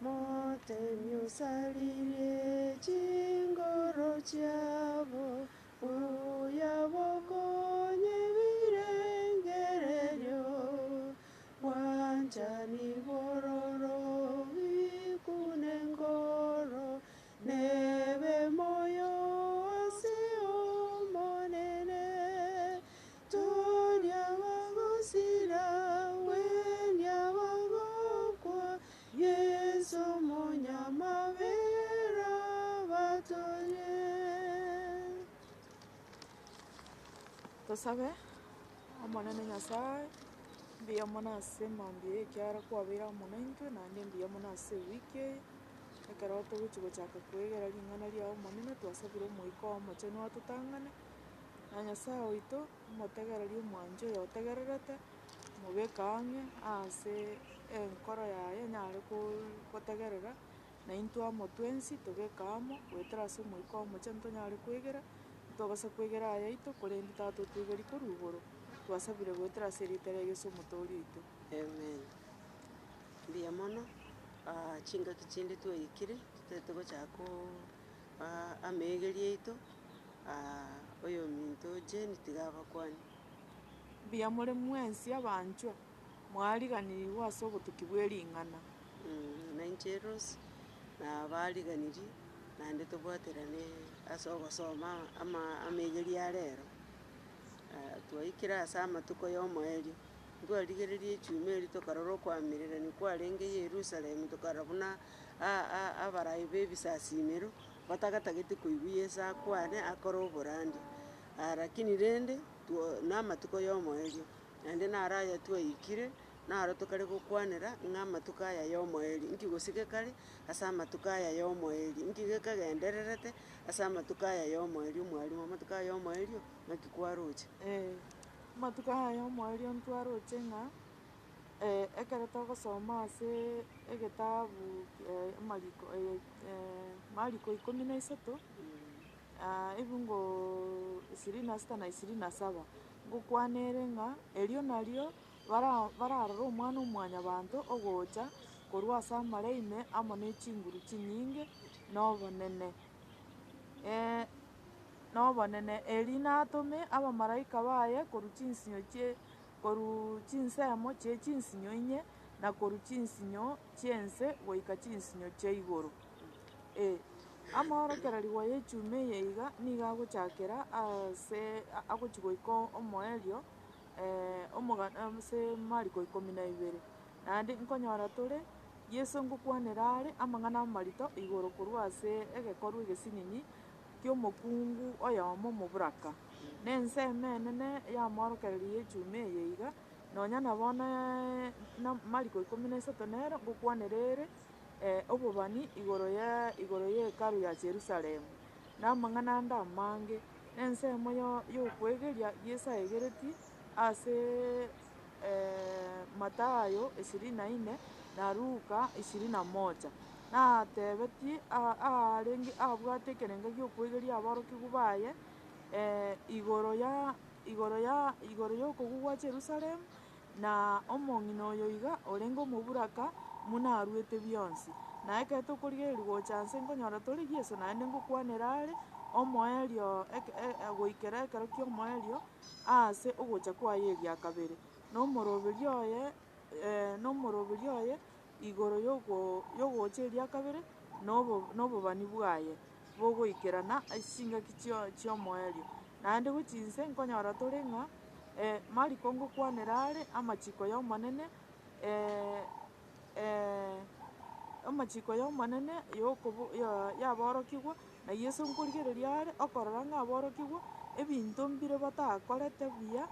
motemi osalire chingoro chiabo, buya bokonye birengererio, wanchani bororo bikune ngoro, nebe moyo ase omonene, toria bagosira wenia bagokwa, Yesu munyamabera batoye. Tosabe omonene Nyasaye mbuya mono ase mambia ekiara kwabera mono intwe naende mbuya mono ase ewiki eye ekero togochi gochaka kwegera ring'ana riao monene twasabire omoika omochenu atotang'ane na Nyasaye oito omotegereria omwancho oyo otegererete mobeke ang'e ase enkoro yaye nyare gotegerera na intwe amo twensi tobeke amo goetera ase omoika omochenu tonyare kwegera ntogose kwegera aya yaito korende tata otwegeria korwa igoro twasabire goetera ase eritara ya Yeso omotori oito. Amen. Mbuya mono chingaki chinde twaikire totete gochaka ameegeri yaito oyominto Jane tiga abakwanie. Mbuya more mwensi abanchwa mwariganiriwa ase obotuki bwa ering'ana. Na inche Rose nabariganirie naende tobwaterane ase ogosoma ameegeri ya rero. Twaikire ase amatuko ya omoerio nkwarigereria echuma eria tokarora okoamererania kwarengeye Yerusalemu tokarora buna abarai ba ebisasimero batagatagetie koigwa Yeso akwane akore oborandi. Lakini rende na amatuko ya omoerio naende naro aya twaikire naro tokare gokwanera ng'a amatuko aya ya omoerio nki gosike kare ase amatuko aya ya omoerio nki gekagendererete ase amatuko aya ya omoerio. Mwarimu amatuko aya ya omoerio ng'aki kwaroche? Amatuko aya ya omoerio ntwaroche ng'a ekero togosoma ase egetabu Mariko 16 ebungo 26 na 27 ngokwanere ng'a erio nario bararora omwana omwanyabanto ogocha korwa ase amareime amo na echinguru chinyinge na obonene eria natome abamalaika baye korwa chinsemo chie chinsinyo inye na korwa chinsinyo chiense goika chinsinyo chia igoro. Amaorokereriwa ya echuma eye iga niga agochakera ase agochi goika omoerio ase Mariko 12 naende nkonyora tore Yeso ngokwanera are amang'ana amarito igoro korwa ase egekorwa egesing'ing'i kia omokungu oyomo omoburaka na ensemo enene yamaorokereria ya echuma eye iga nonya bono na Mariko 13 nero ngokwanera ere obobani igoro ya ekaru ya Jerusalemu na amang'ana ande amange na ensemo ya okwegeria Yeso aegeretie ase Mathayo 24 na Luka 21 natebetie abwate ekerenge gia okwegeria aborokigu baye igoro ya okogwa Jerusalemu na omong'ina oyo iga orenge omoburaka buna arwete bionsi. Na ekero tokorigereria gocha nse nkonyora tore Yeso naende ngokwanera are omoerio goikera ekero kia omoerio ase ogocha kwaye eria kabere na omoroberi oye igoro ya ogocha eria kabere na obobani bwaye bogoikerana ase chingaki chia omoerio. Naende gochi nse nkonyora tore ng'a Mariko ngokwanera are amachiko ya omonene amachiko ya omonene ya aborokigwa na Yeso nkorigereria are okorora ng'a aborokigwa ebinto mbire batakorete buya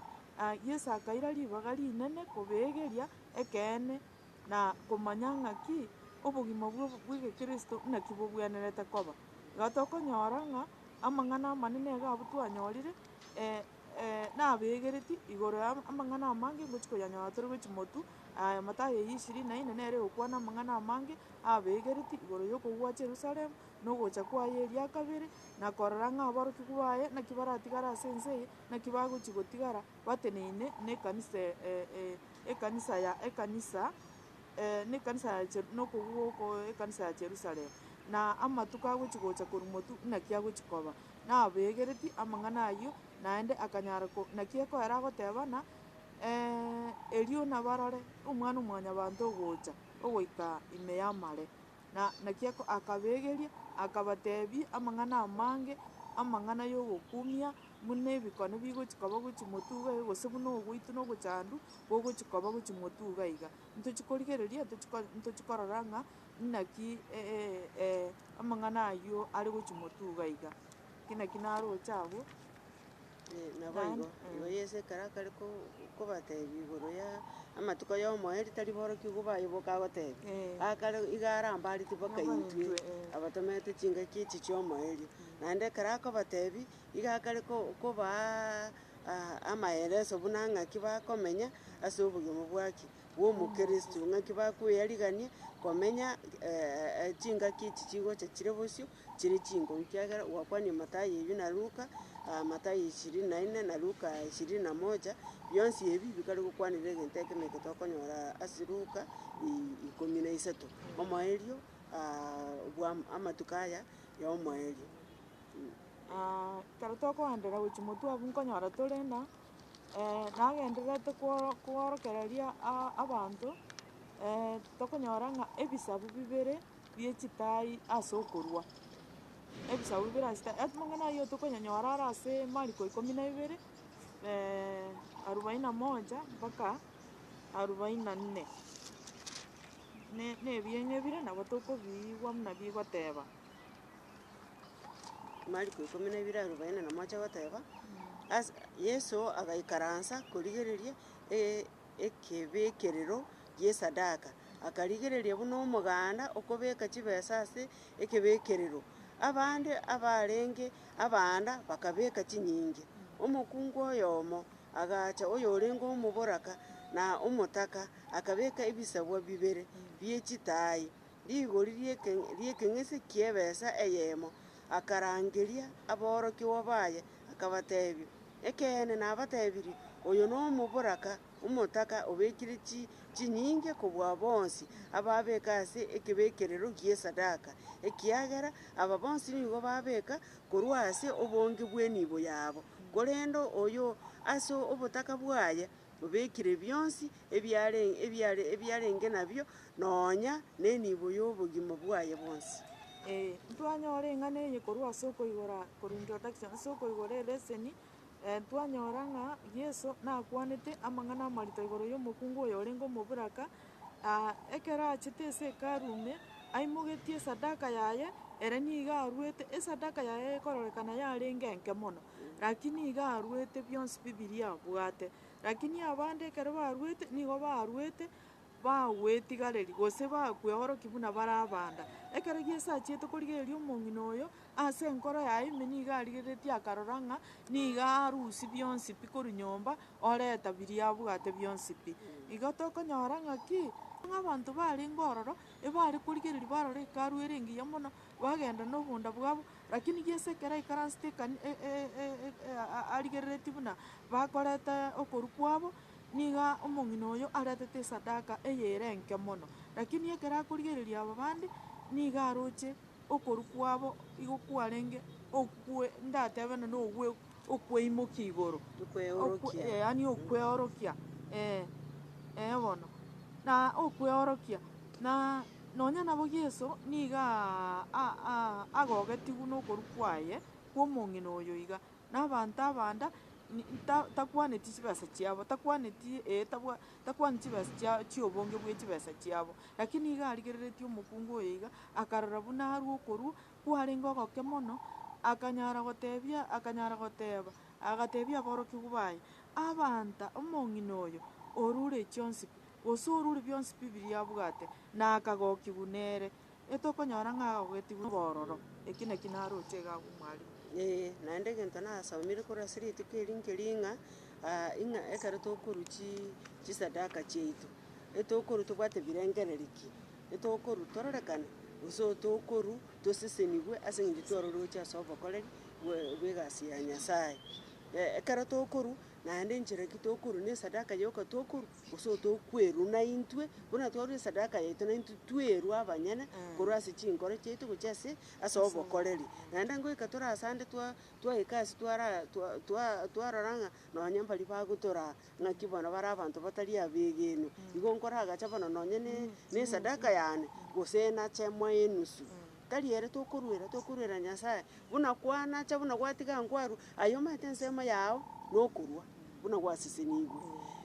Yeso akaira ribaga rinene kobeegeria ekeene na komanya ng'aki obogima bwa egekristo naki bobwenerete koba. Igo tokonyora ng'a amang'ana amanene iga abwo twanyorire nabegereti igoro ya amang'ana amange ngochi koyanyora tore gochi motu Mathayo 24 nere egokwana amang'ana amange abegereti igoro ya okogwa Jerusalemu na ogocha kwaye eria kabere na korora ng'a aborokigwa baye naki baratigara ase ense eye naki bagochi gotigara bateneine na ekanisa nekanisa nokogwo ekanisa ya Jerusalem na amatuko agochigocha korumotu naki agochikoba nabegereti amang'ana aywo naende akanyara naki ekoera agotebana erio nabarore omwana omwanyabanto ogocha ogoika ime ya mare na naki akabegeria akabatebia amang'ana amange amang'ana ya ogokumia buna ebikone bigochikoba gochi motuga gose buna ogoito na ogochandu bogochikoba gochi motuga iga ntochikorigereria ntochikorora ng'a naki amang'ana aywo are gochi motuga iga naki naroche abwo nabo igo yese ekero akare kobatebia igoro ya amatuko ya omoeri tari borokia igo baye bokagotebia akare iga arambareti mpaka intwe abatomete chingaki echi chia omoerio naende ekero akobatebia iga akare kobaa amaeleso buna ng'aki bakomenya ase obogima bwaki bwa omokristo ng'aki bakoearigania komenya chingaki echi chigocha chire bosio chire chinguru kiagera gwakwania Mathayo eywo na Luka Mathayo 24 na Luka 21 bionsi ebi bikare gokwanera egento ekemo eke tokonyora ase Luka 13 omoerio bwa amatuko aya ya omoerio. Kero tokoendera gochi motwe abwo nkonyora torenda nagendererete kworokereria abanto tokonyora ng'a ebisabu bibere bia echitai ase okorua ebisabu bibere ase chitai amang'ana aywo tokonyanyora are ase Mariko 12 41 mpaka 44 na ebieng'ebire nabo tokobiigwa buna bigoteba Mariko 12:41 goteba Yesu agaikaransa korigereria ekebekerero gia esadaka akarigereria buna omoganda okobeka chibesa ase ekebekerero abande abarenge abanda bakabeka chinyinge omokungu oyomo agacha oyo orenge omoboraka na omotaka akabeka ebisabwa bibere bia echitai rigori ria ekeng'esi kia ebesa eyemo akarangeria aborokiwa baye akabatebia ekeene nabatebirie oyo na omoboraka omotaka obekire chinyinge kobua bonsi ababeka ase ekebekerero gia esadaka ekiagera aba bonsi nigo babeka korwa ase obonge bwa enibo yabo korende oyo ase obotaka bwaye obekire bionsi ebiarenge nabio nonya na enibo ya obogima bwaye bonsi. Ntwanyora eng'ana eye korwa ase okoigora korwa introduction ase okoigora eleseni twanyora ng'a Yesu nakwanete amang'ana amarito igoro ya omokungu oyo orenge omoboraka ekero achete ase hekalu ime aimogetie esadaka yaye ere niga arwete esadaka yaye ekororekana yarenge enke mono lakini iga arwete bionsi bibiria abwate lakini abande ekero barwete nigo barwete bagwetigareri gose bakweorokia buna bare abanda ekero Yesu achiete korigereria omong'ina oyo ase enkoro yaye ime niga arigereretie akarora ng'a niga arusia bionsi pi korwa nyomba oreta biria abwate bionsi pi igo tokonyora ng'aki ng'a abanto barenge ororo ebare korigereria barora hekalu ere engiya mono bagenda na obonda bwabo lakini Yesu ekero aikaransete arigereretie buna bakoreta okorwa kwabo niga omong'ina oyo aretete esadaka eyere enke mono lakini ekero akorigereria aba bande niga aroche okorwa kwabo igo kwarenge ndatebana na okweimokia igoro yaani okweorokia bono na okweorokia na nonya nabo Yesu niga agogetiwu na okorwa kwaye kwa omong'ina oyo iga na abanto abanda takwaneti chibesa chiabo takwaneti chibesa chia obonge bwa chibesa chiabo lakini iga arigereretie omokungu oyo iga akarora buna arwa okorwa kwarenge ogoke mono akanyara goteba agatebia aborokiwa baye abanta omong'ina oyo orure chionsi pi gose orure bionsi pi biria abwate na akagokiwu nere etokonyora ng'a agogetiwu bororo eki naki naroche iga abwo mwarimu. Naende egento nasomire korwa ase rituko eri nkeri ng'a ekero tokorwa chisadaka chiaito etokorwa tobwate birengereri etokorwa tororekane gose tokorwa toseseniwe ase eng'encho twaroroche ase obokoreri bwa egasi ya Nyasaye ekero tokorwa naende enchera ki tokuru na esadaka yoka tokuru gose tokweru na intwe buna twaru esadaka yaito na intwe tweru abanyene korwa ase chinkoro chiaito gochia ase obokoreri naende ngoika torasande twaika ase twarora ng'a nonya mbari bagotora ng'aki bono bare abanto batari abegeno igo nkoragacha bono nonya na esadaka yane gose nachemo enusu tari ere tokorwera Nyasaye buna kwanacha buna gwatiga nkwaru ayo maete ensemo yao nokorwa buna gwasisenigwe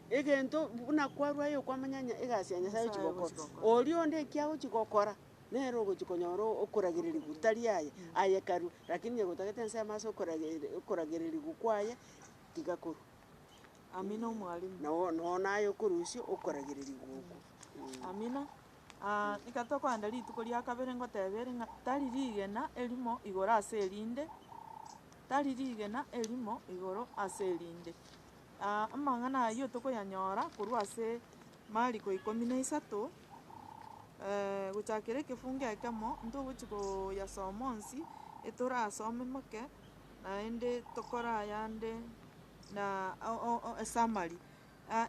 egento buna kwarwa ayo kwamanyanya egasi ya Nyasaye chigokora orio onde ekiago chigokora nero ogochikonyora okoragereri tari aya karu lakini nyegotagete ensemo ase okoragereri kwaye tigakorwa amina omwalimu no naye okorusio okoragereri goko amina iga tokoenda rituko ria kabere ngotebere ng'a tari rigena erimo igoro ase erinde tari rigena erimo igoro ase erinde amang'ana ayio tokoyanyora korwa ase Mariko 13 gochakera ekefungo ekemo ntogochi koyasoma onsi etorasome moke naende tokorayande na esummary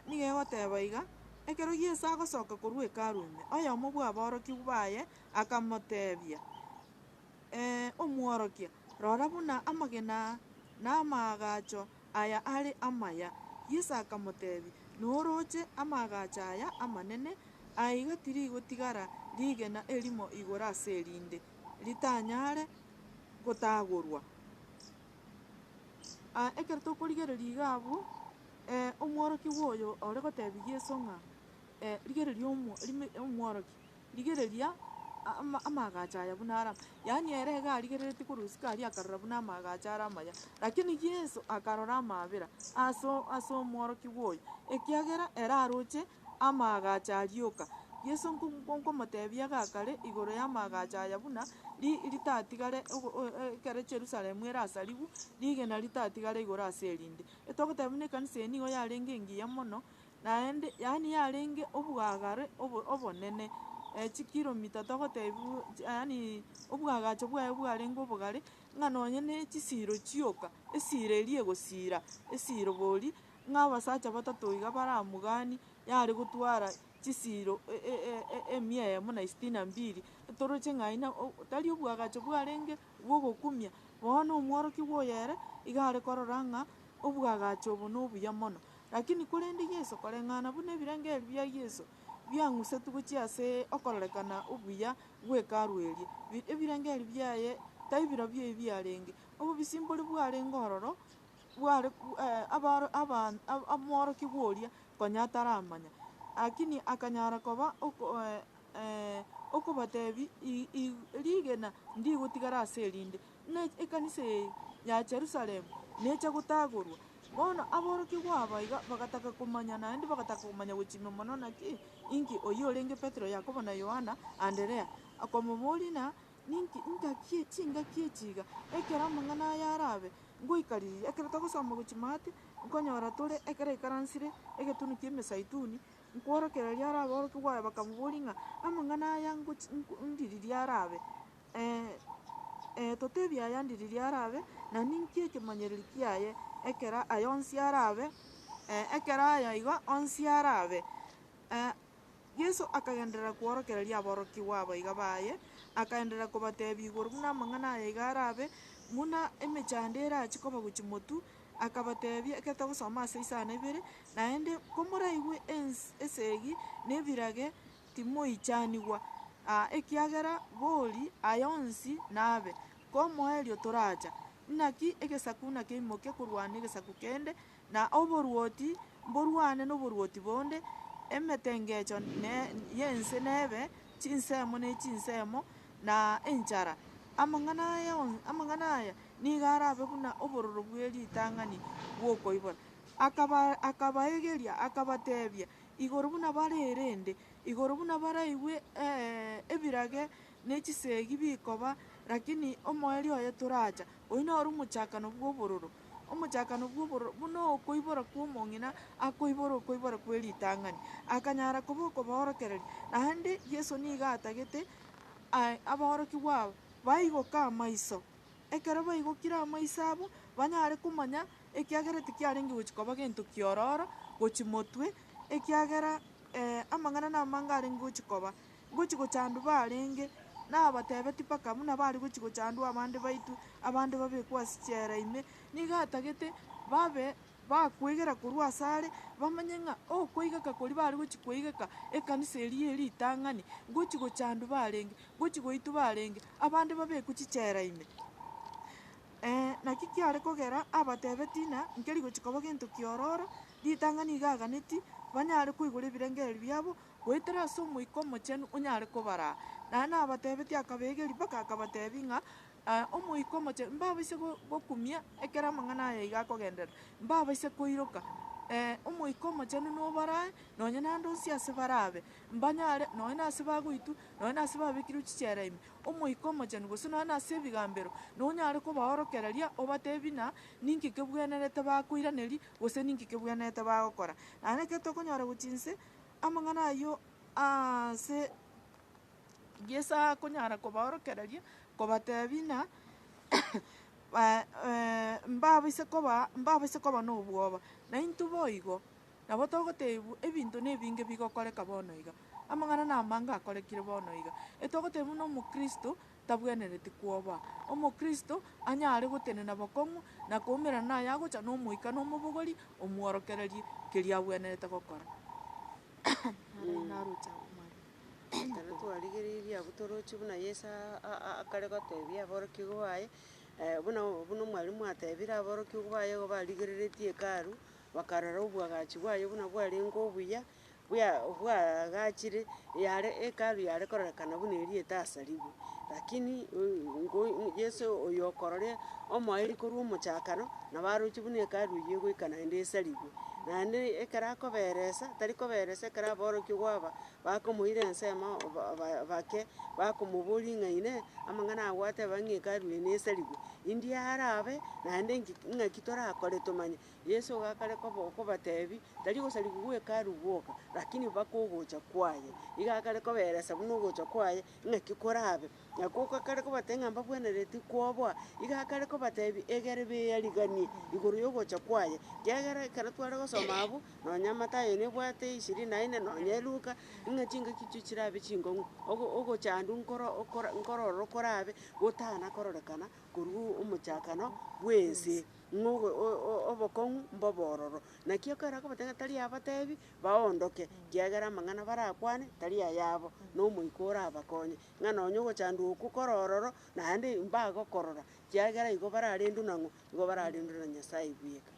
niga egoteba iga ekero Yeso agosoka korwa ekaru ime oyomo bwa aborokia baye akamotebia omworokia rora buna amagena na amagacho aya are amaya Yeso akamotebia noroche amagacho aya amanene aiga tirigotigara rigena erimo igoro ase erinde ritanyare gotagorwa ekero tokorigereria iga abwo omworokia oyo ore gotebia Yeso ng'a rigereria omworokia rigereria amagacho aya buna arama yaani ere iga arigerereti korusika aria akarora buna amagacho are amaya lakini Yeso akarora amabera ase omworokia oyo ekiagera ere aroche amagacho arioka Yeso nkomotebia gakare igoro ya amagacho aya buna ritatigare ekero Jerusalemu erasariwu rigena ritatigare igoro ase erinde etogoteba buna ekanisa eye nigo yarenge engiya mono naende yaani yarenge obwagare obonene chikilomita togotebiwa yaani obwagacho bwaye bwarenge obogare ng'a nonya na echisiro chioka esiro eria egosira esiro bori ng'a abasacha batato iga baramugani yare gotwara chisiro 162 toroche ng'aina tari obwagacho bwarenge bwogokumia bono omworokia oyo ere iga are korora ng'a obwagacho obo na obuya mono lakini korende Yeso koreng'ana buna ebirenge ebi bia Yeso biang'usetu gochia ase okororekana obuya bwa ekaru eria ebirenge ebi biaye tari birobio ebi biarenge obobisimbore bwarenge ororo bware omworokia oria konya ataramanya lakini akanyara koba okobatebi rigena ndigotigara ase erinde na ekanisa ya Jerusalemu necha gotagorwa bono aborokia gwabo iga bagataka komanya naende bagataka komanya gochima mono naki inki oyo orenge Petero Yakobo na Yohana Anderea akomomori na ninki ngaki chingaki echiga ekero amang'ana aya arabe ngoikariria ekero togosoma gochimati nkonyora tore ekero ikaransire egetuni kia emesaituni nkworokereria arabe aborokia gwaye bakamobori ng'a amang'ana aya ndiriria arabe totebia aya ndiriria arabe na ninki ekemanyereri kiaye ekero aya onsi arabe ekero aya iga onsi arabe Yeso akagenderera kworokereria aborokia gwabo iga baye akaenderera kobatebia igoro buna amang'ana aya iga arabe buna emechando erachi koba gochimotu akabatebia ekero togosoma ase 2 naende komoraiwe esegi na ebirage timoichanigwa ekiagera bori aya onsi nabe komoerio toracha naki egesaku naki eimoke korwana egesaku kende na oboruoti mborwane na oboruoti bonde emetengecho yense nebe chinsemo na chinsemo na enchara amang'ana aya niga arabe buna obororo bwa eritang'ani bwokoibora akabaegeria akabatebia igoro buna bare erende igoro buna baraiwe ebirage na chisegi bikoba lakini omoerio oye toracha oyo noro omochakano bwa obororo buna okoibora kwa omong'ina akoibora kwa eritang'ani akanyara koba okobaorokereria naende Yeso niga atagete aborokia gwabo baigoka amaiso ekero baigokire amaiso abo banyare komanya ekiagera tikiarenge gochi koba gento kiororo gochi motwe ekiagera amang'ana namange arenge gochi koba gochi gochandu barenge nabatebeti mpaka buna bari gochi gochandu abande baitu abande babekwa ase chiera ime niga atagete babe bakwegera korwa asare bamanye ng'a okoigeka kori bari gochi koigeka ekanisa eria eritang'ani gochi gochandu barenge gochi goitu barenge abande babekwa chichera ime. Naki kiare kogera abatebeti na nkeri gochi koba gento kiororo ritang'ani iga aganeti banyare koigora ebirengeri biabo goetera ase omoika omochenu onyare kobara naende abatebeti akabegeri mpaka akabatebi ng'a omoika omochenu mbabaise gokumia ekero amang'ana aya iga akogenderera mbabaise koiroka omoika omochenu nobarae nonye naende onsi ase barabe mbanyare nonye na ase bagoitu nonye na ase babekirwe chichera ime omoika omochenu gose nonye na ase ebigambero nonyare kobaorokereria obatebi na ninki kebwenerete bakoiraneri gose ninki kebwenerete bagokora naende ekero tokonyora gochi nse amang'ana aywo ase Yesu akonyara kobaorokereria kobatebi na mbabaise koba na obwoba na intwe boigo nabo togotebiwa ebinto na ebinge bigokoreka bono iga amang'ana na amange akorekire bono iga etogotebiwa na omokristo tabwenereti kwoba omokristo anyare gotenena bokong'u na koumerana naye agocha na omoika na omobogori omworokererie keria abwenerete gokora. Narocha Ekero twarigereire abwo torochi buna Yesu akare gotebia aborokigo baye buna omwarimu atebire aborokigo baye igo barigereretie hekalu bakarora obwagachi bwaye buna bwarenge obuya bwagachire yare hekalu yare kororekana buna eria etasariwe lakini Yesu oyo okorore omoeri korwa omochakano nabo arochi buna hekalu eywo egoika naende esariwe naende ekero akoberesa tari koberesa ekero aborokigo aba bakomoira ensemo bake bakomoboria ng'aine amang'ana agwo ateba ng'a hekalu eye nesariwe indi arabe naende ng'aki torakore tomanye Yesu iga akare kobatebi tari gosariwa gwa hekalu gwoka lakini mpaka ogocha kwaye iga akare koberesa buna ogocha kwaye ng'aki korabe nako akare kobatebia ng'a mbabwenereti kwoboa iga akare kobatebi egere beariganie igoro ya ogocha kwaye kiagera ekero tware gosoma abwo nonya Matayo nebwate 24 nonya Luka ng'a chingaki chicho chirabe ching'ong'u ogochandu nkorororo korabe gotana kororekana korwa omochakano bwa ense obokong'u mbobororo naki ekero akobatebia ng'a tari abatebi baondoke kiagera amang'ana barakwane tari ayabo na omoika orabakonye ng'a nonya ogochandwa okwo korororo naende mbagokorora kiagera igo bararendwa nang'o igo bararendwa na Nyasaye bweka.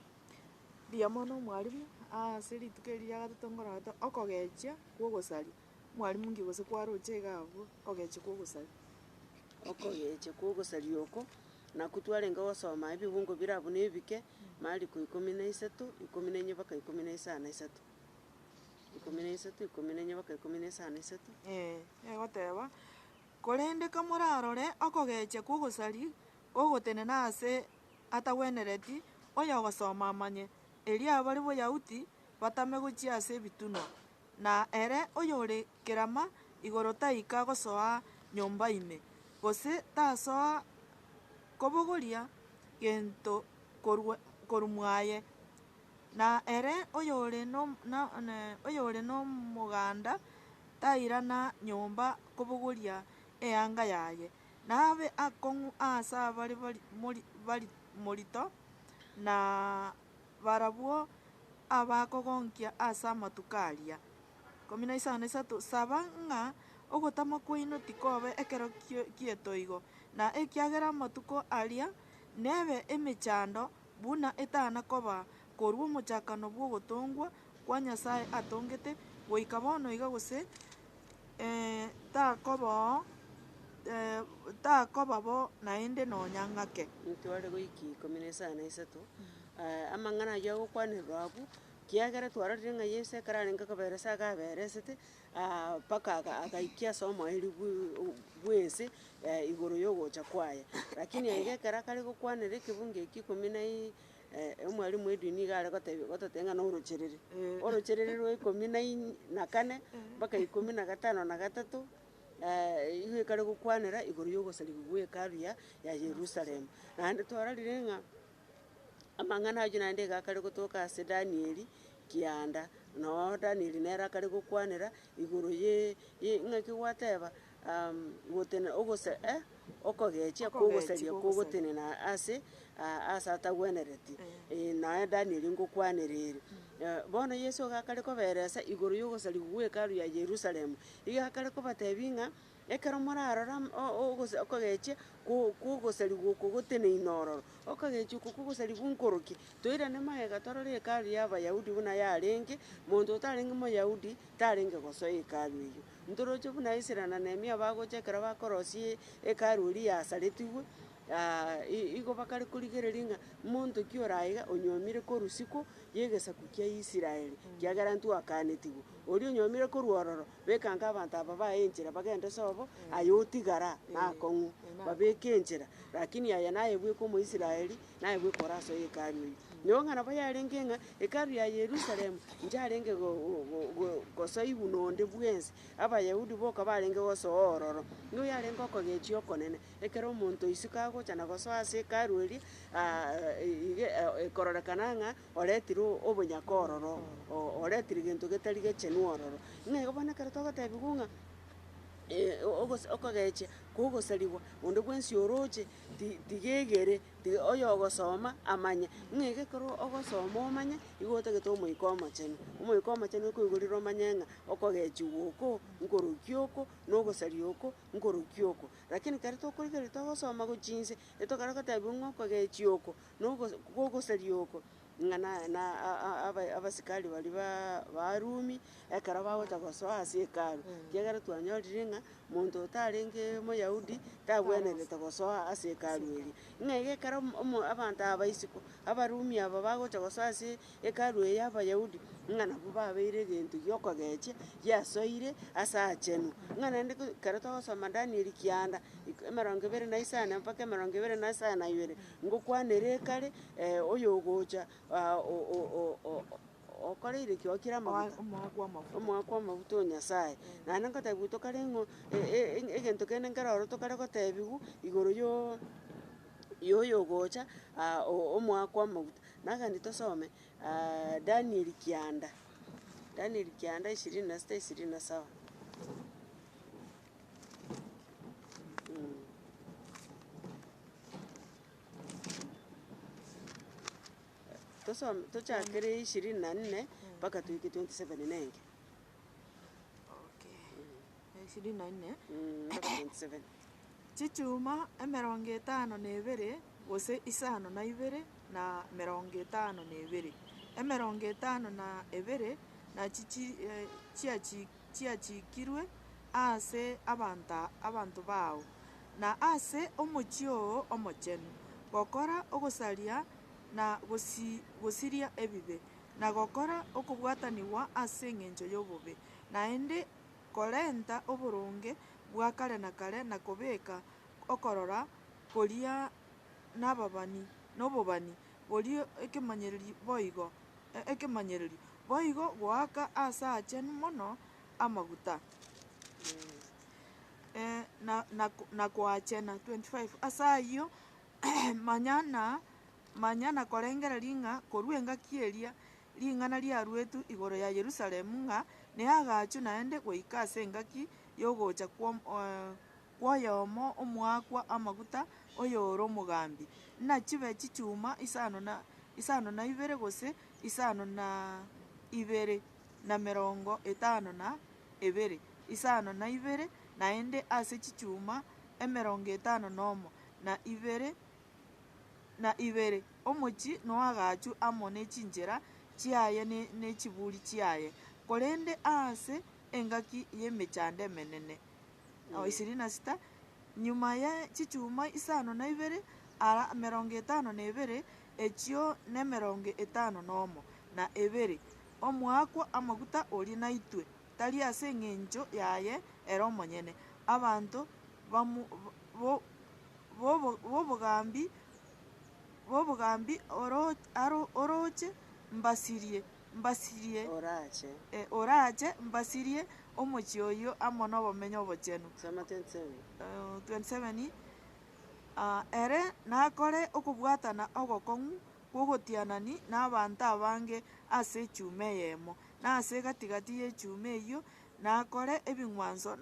Buya mono omwarimu ase rituko eri ria gatato nkoroete okogechia kwa ogosaria mwarimu nki gose kwaroche iga abwo okogechia kwa ogosaria. Okogechia kwa ogosaria oko nakwo twarenge gosoma ebibungo bire abwo na ebike Mariko 13 14 mpaka 13 14 mpaka 13. Egoteba korendeka morarore okogechia kwa ogosaria ogotenena ase atagwenereti oyo ogosoma amanye eria abare boyauti batame gochia ase ebitunwa na ere oyo ore kerama igoro taika gosoa nyomba ime gose tasoa kobogoria gento korwa mwaye na ere oyo ore na omoganda tairana nyomba kobogoria eanga yaye nabe akong'u ase abare bari morito na barabwo abakogonkia ase amatuko aria. 13 saba ng'a ogotama kwaino tikobe ekero kieto igo na ekiagera amatuko aria nebe emechando buna etana koba korwa omochakano bwa ogotongwa kwa Nyasaye atongete goika bono iga gose takoba bo naende nonya ng'ake. Tware goiki 13 amang'ana aywo agokwanerwa abwo kiagera twarorire ng'a Yesu ekero arenge koberesa agaberesete mpaka agaikia ase omoeri bwa ense igoro ya ogocha kwaye lakini iga ekero akare gokwanera ekebungo eki 10 omwarimu edini iga are gototebia ng'a na orocherere rwa 14 mpaka 15 igo ekare gokwanera igoro ya ogosariwa gwa hekalu ya Yerusalemu naende twarorire ng'a amang'ana acho naende gakare gotoka ase Danieli kianda no Danieli nere akare gokwanera igoro ye ng'aki gwateba gotene ogose okogechia kogosaria kogotenena ase ase atagwenereti naye Danieli ngokwanerere. Bono Yesu gakare koberesa igoro ya ogosariwa gwa ekalu ya Yerusalemu iga akare kobatebia ng'a ekero morarora okogechia kogosariwa oko goteneine ororo okogechia oko kogosariwa nkoroki toirane magega torore ekalu ya abayahudi buna yarenge monto otarenge moyahudi tarenge gosoa ekalu eywo ntoroche buna Ezra na Nehemia bagocha ekero bakorosia ekalu eria yasaretiwe igo bakare korigereria ng'a monto ki oraiga onyomire korwa isiko ya egesaku kia Israeli kiagera ntwakanetiwe oria onyomire korwa ororo bekanga abanto aba baye enchera bagende sobo aye otigara nakong'u babeke enchera lakini aye naye bweka Omoisraeli naye bweka orasoa ekalu eywo nabo ng'a nabo yarenge ng'a ekalu ya Yerusalemu nchiarenge gosoiwa nonde bwensi abayahudi boka barenge gosoa ororo nigo yarenge okogechia okonene ekero omonto isiko agocha na gosoa ase ekalu eria ekororekana ng'a oretire obonyaka ororo oretire gento getari gechenu ororo ng'a igo bono ekero togotebiwa ng'a okogechia kogosariwa onde bwensi oroche tigegere oyo ogosoma amanye ng'a iga ekero ogosoma omanye igo otagete omoika omochenu omoika omochenu okoigorire omanye ng'a okogechiwa oko nkoroki oko na ogosaria oko nkoroki oko lakini kere tokorigereria togosoma gochia inse etogare gotebiwa ng'a okogechia oko na ogosaria oko ng'a abasikari baria ba Rumi ekero bagocha gosoa ase ekalu kiagera twanyorire ng'a monto otarenge moyahudi tabwenerete gosoa ase ekalu eria ng'a iga ekero abanto aba isiko abarumi aba bagocha gosoa ase ekalu eye ya abayahudi ng'a nabo babeire egento gia okogechia giasoire ase achenu ng'a naende kero togosoma Danieli kianda 29 mpaka 22 ngokwanera ekare oyo ogocha okoreire ki okire amaguta omwaka amaguta o Nyasaye naende ngotebiwa tokare ng'o egento kende nkero ororo tokare gotebiwa igoro yoyo ogocha omwaka amaguta nagani tosome Danieli kianda 26-27 tosome tochakere 24 mpaka tuike 27 nenge. Okay. 24 mpaka 27 chichuma 52 gose 52 na 52 52 na chiachikirwe ase abantu bao na ase omochio omochenu gokora ogosaria na gosiria ebibe na gokora okobwataniwa ase eng'encho y'obobe naende korenta oboronge bwa kare na kare na kobeka okorora koria nobobani boria ekemanyereri boigo goaka ase achenu mono amaguta na koachena 25 ase ayio manyana korengereria ng'a korwa engaki eria ring'ana riarwetu igoro ya Yerusalemu ng'a neagachu naende goika ase engaki yogocha kwoyomo omwakwa amaguta oyore omogambi nachibe chichuma 52 gose 52 na 52 52 naende ase chichuma 51 na ibere omochi noagachu amo ne chinchera chiaye ne chiburi chiaye korende ase engaki y'emechando emenene 26 nyuma ya chichuma 52 ara 52 echio ne 51 na ebere omwakwa amaguta ori naitwe tari ase eng'encho yaye ero omonyene abanto bobogambi oroche mbasirie orache mbasirie omochi oyo amo na obomenyo obochenu 27 ere nakore okobwatana ogokong'u gogotianani na abanto abange ase echuma eyemo na ase egatigati ya echuma eywo nakore ebing'wanso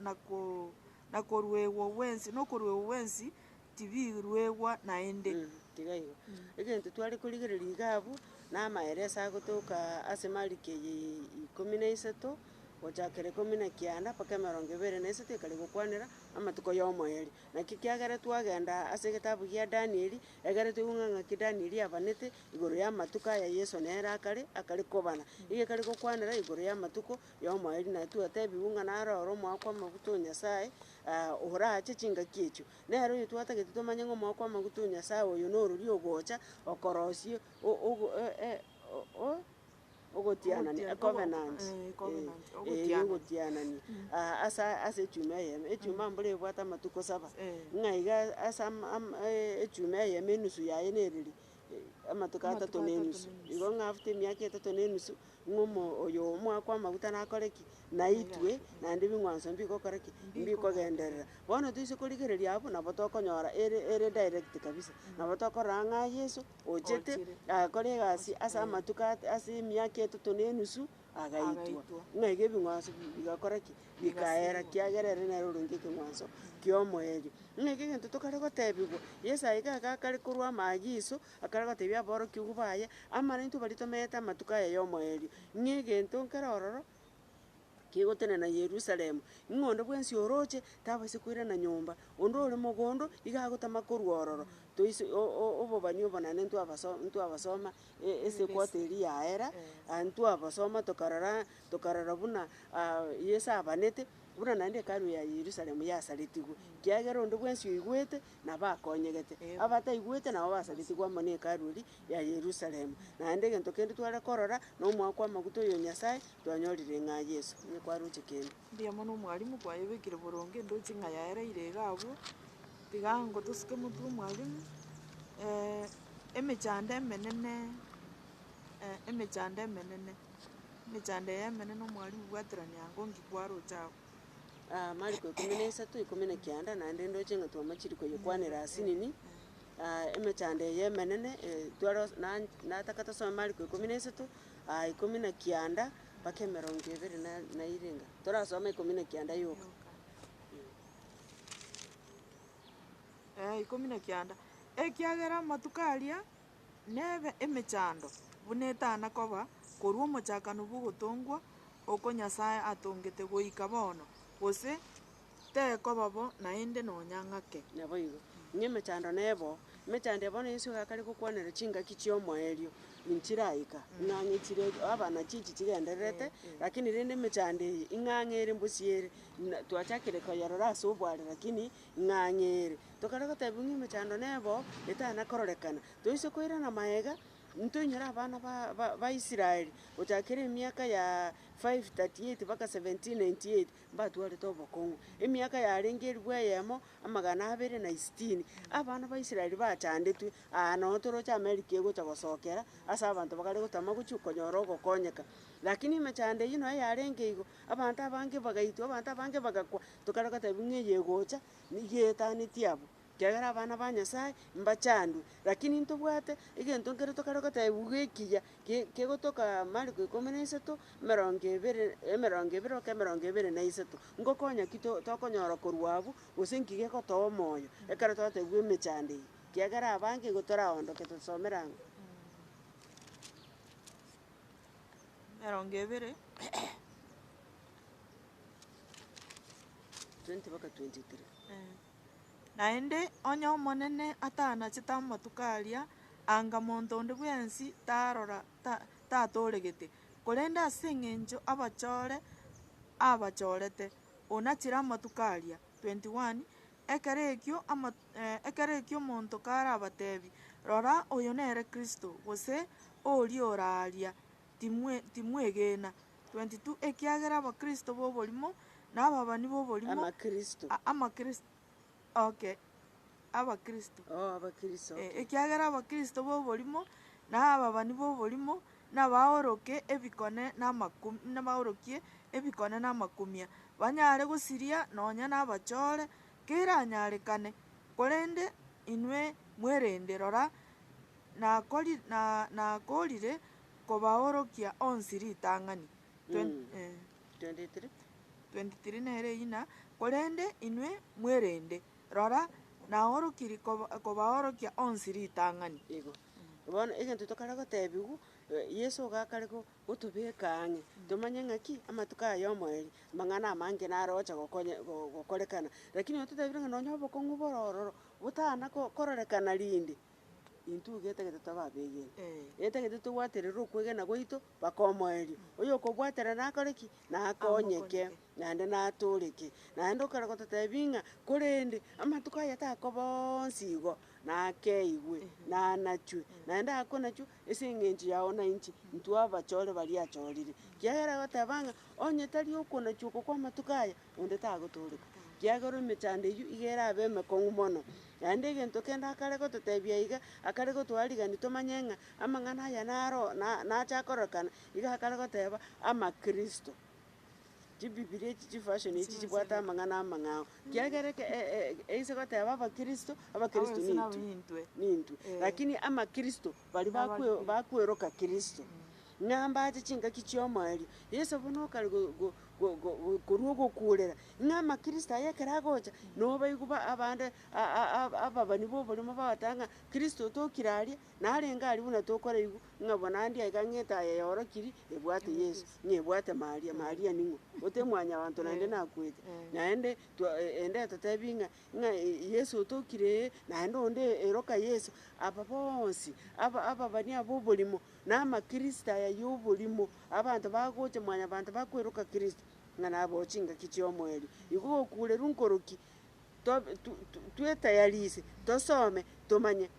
nakorwegwa bwensi na okorwegwa bwensi tibirwegwa naende. tiga igo egento tware korigereria iga abwo na amaere ase agotoka ase mariko eye 13 gochakera 19 mpaka 27 ekare gokwanera amatuko ya omoeri naki kiagera twagenda ase egetabu gia Danieli egere toigung'ang'aki Danieli abanete igoro ya amatuko aya Yeso nere akare kobana iga ekare gokwanera igoro ya amatuko ya omoeri na twatebiwu ng'a naro oro omoaka amaguta o Nyasaye orache chingaki echio nero oyo twatagete tomanye ng'a omoaka amaguta o Nyasaye oyo na orori ogocha okorosia ogotianani covenant ogotianani ase echuma eyemo echuma mbore ebwate amatuko 7 ng'a iga ase echuma eyemo enusu yaye nereri amatuko 3.5 igo ng'a after emiaka 3.5 ng'omo oyo omoaka amaguta nakoreki naitwe naende bing'wanso mbigokora ki mbikogenderera bono toise korigereria abwo nabo tokonyora ere direct kabisa nabo tokorora ng'a Yeso ochete akore egasi ase amatuko ase emiaka 3.5 agaitwa ng'a iga ebing'wanso bigakora ki bikaera kiagera ere nero orenge ekeng'wanso kia omoeri ng'a iga egento tokare gotebigwa Yeso iga akare korwa maagiso akare gotebia aborokia baye amara intwe baria tomeete amatuko aya ya omoeri ng'a egento nkere ororo kegotenena Yerusalemu ng'a onde bwensi oroche tabaise koirana nyomba onde ore mogondo iga agotama korwa ororo toise obobani obonene ntwabasoma ase equater eri yaera ntwabasoma tokarora buna Yeso abanete buna naende ekaru ya Yerusalemu yasaretigwe kiagera onde bwensi oigwete nabo akonyegete abataigwete nabo basaretigwe amo na ekaru eri ya Yerusalemu naende egento kende tware korora na omoaka amaguta oyo Nyasaye twanyorire ng'a Yeso kwaroche kende mbuya mono omwalimu kwayebekire boronge ndoche ng'a yaereire iga abwo tiga ngo tosike motwe omwalimu emechando emenene emechando eye emenene omwalimu bwaterania ngongi kwaroche abwo mariko 13 19 naende ndoche ng'a twamachiri koyekwanera asinini emechando eye emenene twaro nataka tosome mariko 13 19 mpaka 22 torasoma 19 yoka 19 ekiagera amatuko aria nebe emechando buna etana koba korwa omochakano bwa ogotongwa oko Nyasaye atongete goika bono gose tekoba bo naende nonya ng'ake nabo igo ng'a emechando nebo emechando ebo na Yeso gakare gokwanera chingaki chia omoerio inchiraika ng'ang'e chire abana chichi chigendererete lakini rende emechando eye ing'ang'e ere mbosiere twachakire koyerora ase obware lakini ng'ang'e ere tokare gotebiwa ng'a emechando nebo etana kororekana toise koirana maega ntoinyora abana ba Israeli gochakera emiaka ya 538 mpaka 1798 mbatwarete obokong'u emiaka yarengerwa eyemo 260 abana ba Israeli bachandetwe noo toroche America egocha gosokera ase abanto bagare gotama gochia konyora ogokonyeka lakini emechando eywo noe yarenge igo abanto abange bagaitwa abanto abange bagakwa tokare gotebiwa ng'a eye egocha niga etanetie abwo kiagera abana ba Nyasaye mbachandwe lakini ntobwate egento nkere tokare gotebiwa gekiya kegotoka mariko 13 23 ngokonya ki tokonyora korwa abwo gose nki gegotoa omoyo ekero twatebiwa emechando eye kiagera abange igo toraondoke tosomera ng'a 20 20 mpaka 23 naende onye omonene atanachete amatuko aria anga monto onde bwensi tarora tatoregete korende ase eng'encho abachorete onachire amatuko aria 21 ekero ekio omonto kare abatebi rora oyo nere Kristo gose oria oraria timwegena 22 ekiagera abakristo boborimo na ababani boborimo amakristo okay abakristo ekiagera abakristo boborimo na ababani boborimo nabaoroke ebikone nabaorokie ebikone na makumia banyare gosiria nonya nabachore keranyarekane korende inwe mwerende rora nakorire kobaorokia onsi ritang'ani 23. 23 nere ina korende inwe mwerende rora naorokiri kobaorokia onsi ritang'ani. Igo. Bono egento tokare gotebiwu Yesu gakare gotobeka ang'e tomanye ng'aki amatuko aya omoeri amang'ana amange narocha gokorekana lakini ototebire ng'a nonya obokong'u borororo botana kororekana rinde intwe getagete tobabegere etagete tobwaterere okwegena gwaito mpaka omoerio oyo okobwatera nakore ki nakonyeke naende natũrĩke naende okare gototebia ng'a korende amatuko aya takoba onsi igo nakeiwe nanachwe naende akonachwa ase eng'encho yago na inchi intwe abachore baria achorire kiagera goteba ng'a onye tari okonachwa oko kwa amatuko aya onde tagotũrĩka kiagera emechando eywo iga erabe emekong'u mono naende egento kende akare gototebia iga akare gotwarigani tomanye ng'a amang'ana aya nacha kororekana iga akare goteba amakristo chibibilia echi chifashion echi chibwate amang'ana amang'ao kiagera ase goteba abakristo nintwe lakini amakristo bari bakweroka kristo ng'ambache chingaki chiomoerio yesu bono okare korwa ogokurera ng'a amakristo aya ekero agocha nobaigwa abande ababani ba oborimo bagatanga kristo tokire aria narenga aria buna tokoraigwa ng'a bona andi aiga ng'ete aya yaorokiri ebwate yesu ng'a ebwate maria ning'o otemwanya banto naende nakwete naende ende totebi ng'a yesu otokire naende onde eroka yesu aba bonsi ababani aba oborimo na amakristo aya ya oborimo abanto bagocha mwanya banto bakweroka kristo ng'a nabochi ng'aki chiomoerio igo gokurerwa nkoroki twetayarise tosome tomanye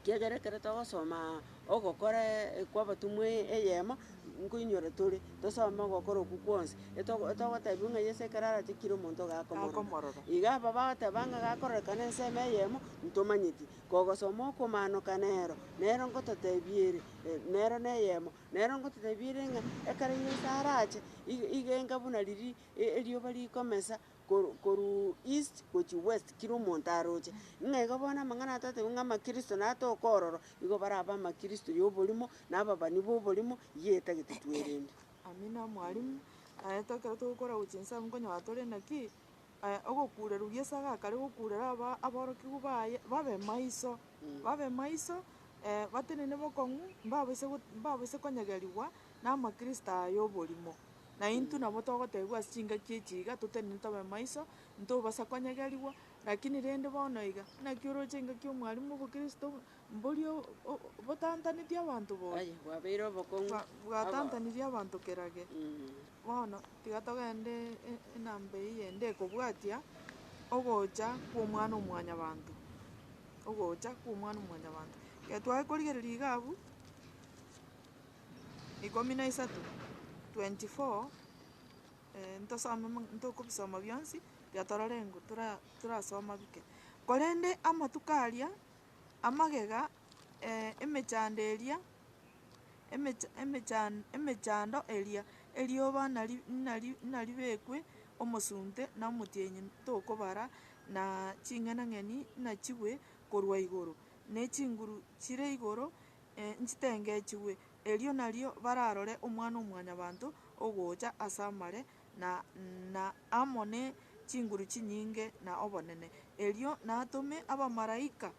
kiagera ekero togosoma ogokora kwa abatumwa eyemo nkoinyora tore tosome ogokora okwo kwonsi togotebiwa ng'a yesu ekero arachekire omonto gakomorora iga aba bagoteba ng'a gakororekana ensemo eyemo ntomanyeti kogosoma okomaanoka nero nkototebia nero na eyemo nero nkototebia ng'a ekero yesu arache iga enga buna riria erioba rikomesa korwa east gochia west kera omonto aroche ng'a igo bono amang'ana totebiwa ng'a amakristo natokororo igo baraba amakristo ya oborimo na ababani ba oborimo iga etagete twerende. Amina mwalimu tokero togokora gochia ensamu nkonyora tore naki ogokurerwa yesu agakare gokurera aborokigu baye babe maiso batenene bokong'u mbaboise konyegeriwa na amakristo aya oborimo na intwe nabo togotebiwa ase chingaki echi iga totenene tobe maiso ntobasa konyegeriwa lakini rende bono iga naki oroche engaki omwalimu obokristo mborio botantanirie abanto boria bwabeire obokong'u bwatantanirie abanto kerage bono tiga togende enamba eyende ekobwatia ogocha kwa omwana omwanyabanto twakorigereria iga abwo 13 24 ntosome ntokobisoma bionsi biatorore ngu turasoma bike korende amatuko aria amagega emechando eria emechando eria erioba naribekwe omosunte na omotienyi tokobara na ching'enang'eni nachigwe korwa igoro na echinguru chire igoro nchitengechiwe erio nario bararore omwana omwanyabanto ogocha ase amare na amone chinguru chinyinge na obonene erio natome abamalaika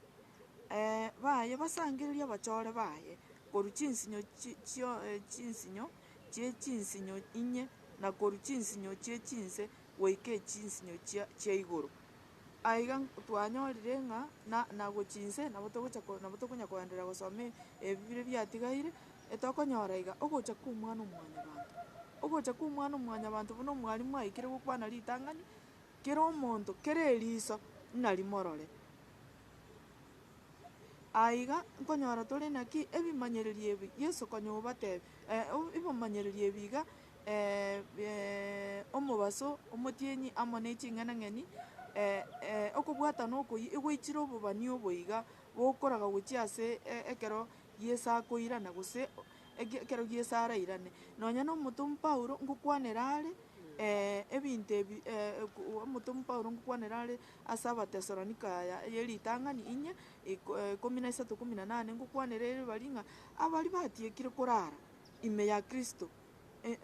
baye basangererie abachore baye korwa chinsinyo chie chinsinyo inye na korwa chinsinyo chie chinse goika echinsinyo chia igoro aiga twanyorire ng'a nagochia nabo tokonya koendelea gosoma ebibire biatigaire etokonyora iga ogocha kwa omwana omwanyabanto buna omwalimu aikire gokwana ritang'ani kera omonto kera eriso narimorore aiga nkonyora tore naki ebimanyereri ebi yesu konya obatebi ebimanyereri ebi iga omobaso omotienyi amo na eching'enang'eni okobwatana okoyi egoichire obobani oboiga bokoraga gochia ase ekero yesu akoirana gose ekero yesu arairane nonya na omoto Paulo ngokwanera are ebinto ebi omotomo Paulo ngokwanera are ase Abatesalonika aya eritang'ani 4:13-18 ngokwanera ere bari ng'a abari batiekire korara ime ya Kristo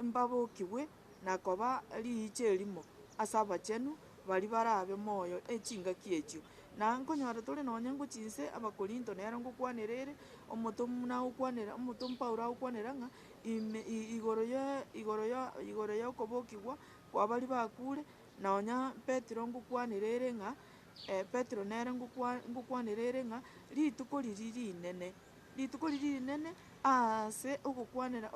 mbabokigwe nakoba riiche erimo ase abachenu bari barabe moyo echingaki echio na nkonyora tore nonye ngochinse Abakorinto nero ngokwanera ere omotomo nagokwanera omotomo Paulo agokwanera ng'a igoro ya okobokigwa kwa bari bakure nonya Petero ngokwanera ere ng'a Petero nere ngokwanera ere ng'a rituko riri rinene ase ogokwanera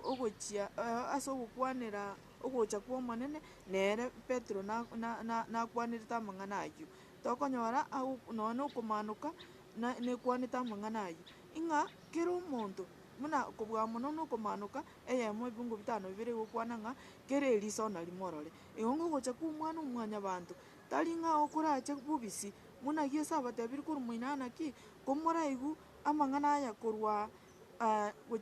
ogochia ase ogokwanera ogocha kwa Omonene nere Petero nakwanete amang'ana aywo tokonyora nonye okomanuka nekwanete amang'ana aywo ng'a kera omonto buna kobua mono na okomanuka eyemo ebingo 5 bibere gokwana ng'a kera eriso narimorore igo ngogocha kwa omwana omwanyabanto tari ng'a okorache bobisi buna Yeso abatebirie korwa moina naki komoraigu amang'ana aya korwa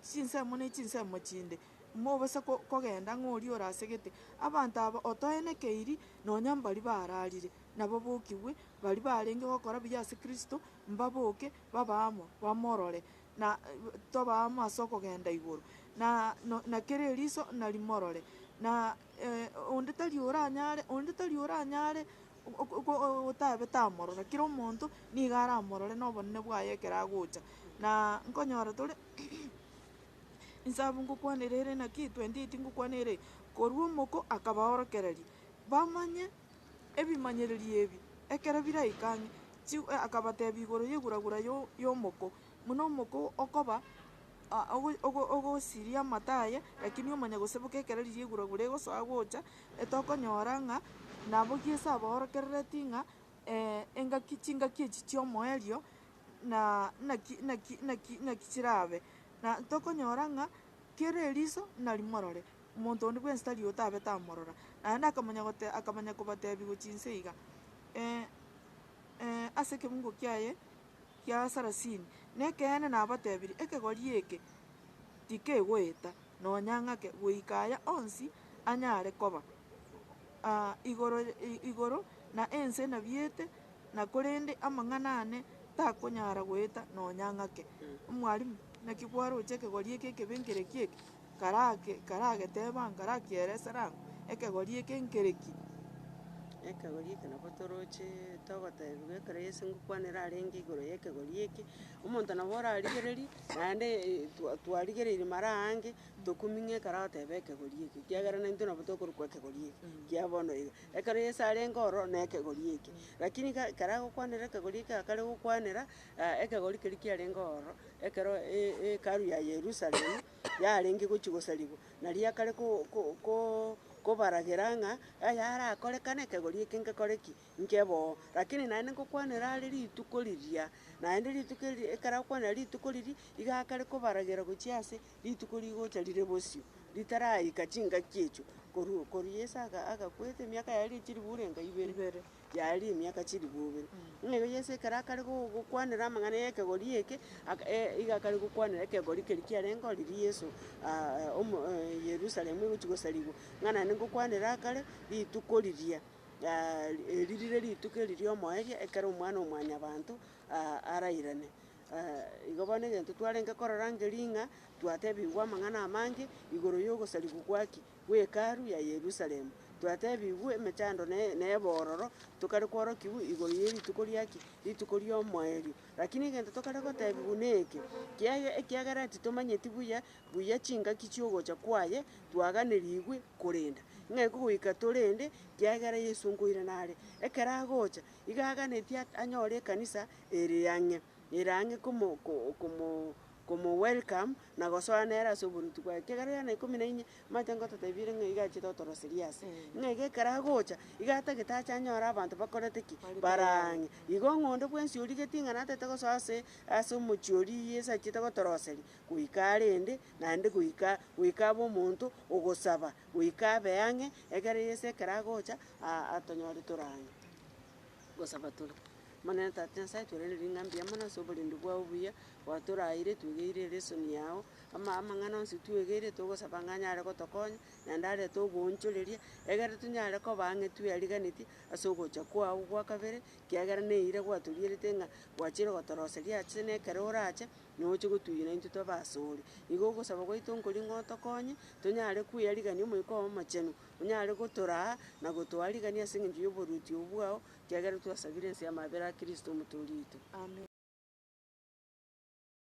chinsemo na chinsemo chinde mobose kogenda ng'a oria orasegete abanto aba otoenekeiri nonya mbari bararire nabo bokigwe bari barenge gokora buya ase Kristo mbaboke babe amo bamorore na toba amo ase okogenda igoro na kera eriso narimorore na onde tari oranyare otabe tamorora kera omonto niga aramorore na obonene bwaye ekero agocha na nkonyora tore inse abwo ngokwanera ere naki 28 ngokwana ere korwa omoko akabaorokereria bamanye ebimanyereri ebi ekero biraika akabatebia igoro ya eguragura ya omoko muna omoko okoba ogosiria amata aye lakini omanya goseboka ekero riria eguragura egosoa gocha tokonyora ng'a nabo Yeso abaorokerereti ng'a chingaki echi chia omoerio naki chirabe na tokonyora ng'a kera eriso narimorore omonto onde bwensi tari otabe tamorora naende akamanya kobatebia gochinsa iga ase ekebungo kiaye kia 30 na ekeene nabatebirie ekegori eke tikegoeta nonya ng'ake goika aya onsi anyare koba igoro na ense nabiete na korende amang'ana ane takonyara goeta nonya ng'ake omwarimu naki kwaroche ekegori eke ekebe nkereki eke karageteba karakieresera ekegori eke nkereki ekegori eke nabo toroche togotebiwa ekero Yeso ngokwanera arenge igoro ya ekegori eke omonto nabo orarigereria naende twarigereiri mara aange tokumia ekero agoteba ekegori eke kiagera na intwe nabo tokorokwa ekegori eke kia bono iga ekero Yeso arenge ororo na ekegori eke lakini ekero agokwanera ekegori eke akare gokwanera ekegori keria kiarenge ororo ekero ekaru ya Yerusalemu yarenge gochi gosariwa nari akare kobaragera ng'a yarakorekana ekegori eke nkekore ki nkeboo lakini naende ngokwanera are rituko riria naende rituko ekero akwanera rituko riria iga akare kobaragera gochia ase rituko rigocha rire bosio ritaraika chingaki echio korwa Yeso agakwete emiaka yaria chiribu renga 2 yaria emiaka chiribu 2 ng'a igo Yeso ekero akare gokwanera amang'ana ya ekegori eke iga akare gokwanera ekegori keria kiarenge riria Yeso Yerusalemu egochi gosariwa ng'a naende ngokwanera akare rituko riria ririre rituko riria omoerio ekero omwana omwanyabanto arairane igo bono egento twarenge korora ngeri ng'a twatebiwa amang'ana amange igoro ya ogosariwa gwaki gwa ekaru ya Yerusalemu twatebiwa emechando na ebororo tokare kworokiwa igoro ya rituko riaki rituko ria omoerio lakini egento tokare gotebiwa na eke ekiagera titomanyeti buya chingaki chia ogocha kwaye twaganeriwe korenda ng'a ekogoika torende kiagera Yeso nkoirana are ekero agocha iga aganeti anyore ekanisa ere ang'e komo welcome na gosoa nere ase oboruti bwaye kiagera yana 14 mache ngototebire ng'a iga ache totoroserie ase ng'a iga ekero agocha iga atagete ache anyore abanto bakorete ki barang'e igo ng'onde bwensi origeti ng'a natete gosoa ase omochie oria Yeso achiete gotoroseria goika arende naende goika abe omonto ogosaba goika abe ang'e egere Yeso ekero agocha atonyore tore ang'e gosaba tore. monene tata nyasaye twerene ring'ambia mono ase oborindi bwao buya gwatoraire twegeire elesoni yao amang'ana onsi twegeire togosaba ng'anyare gotokonya naende arete ogoonchoreria egere tonyare koba ang'e twariganeti ase ogocha kwago gwa kabere kiagera na eira gwatorierete ng'a gwachire gotoroseria ase na ekero orache noche gotuia naintwe toba asore. Igo ogosaba gwaito nkori ng'a otokonye tonyare kweyarigania omoika ogo omochenu onyare gotoraa na gotwarigania ase eng'encho ya oboruoti obwo bwao kiagera twasabire ense ya amabera a kristo omotooria oito. Amen.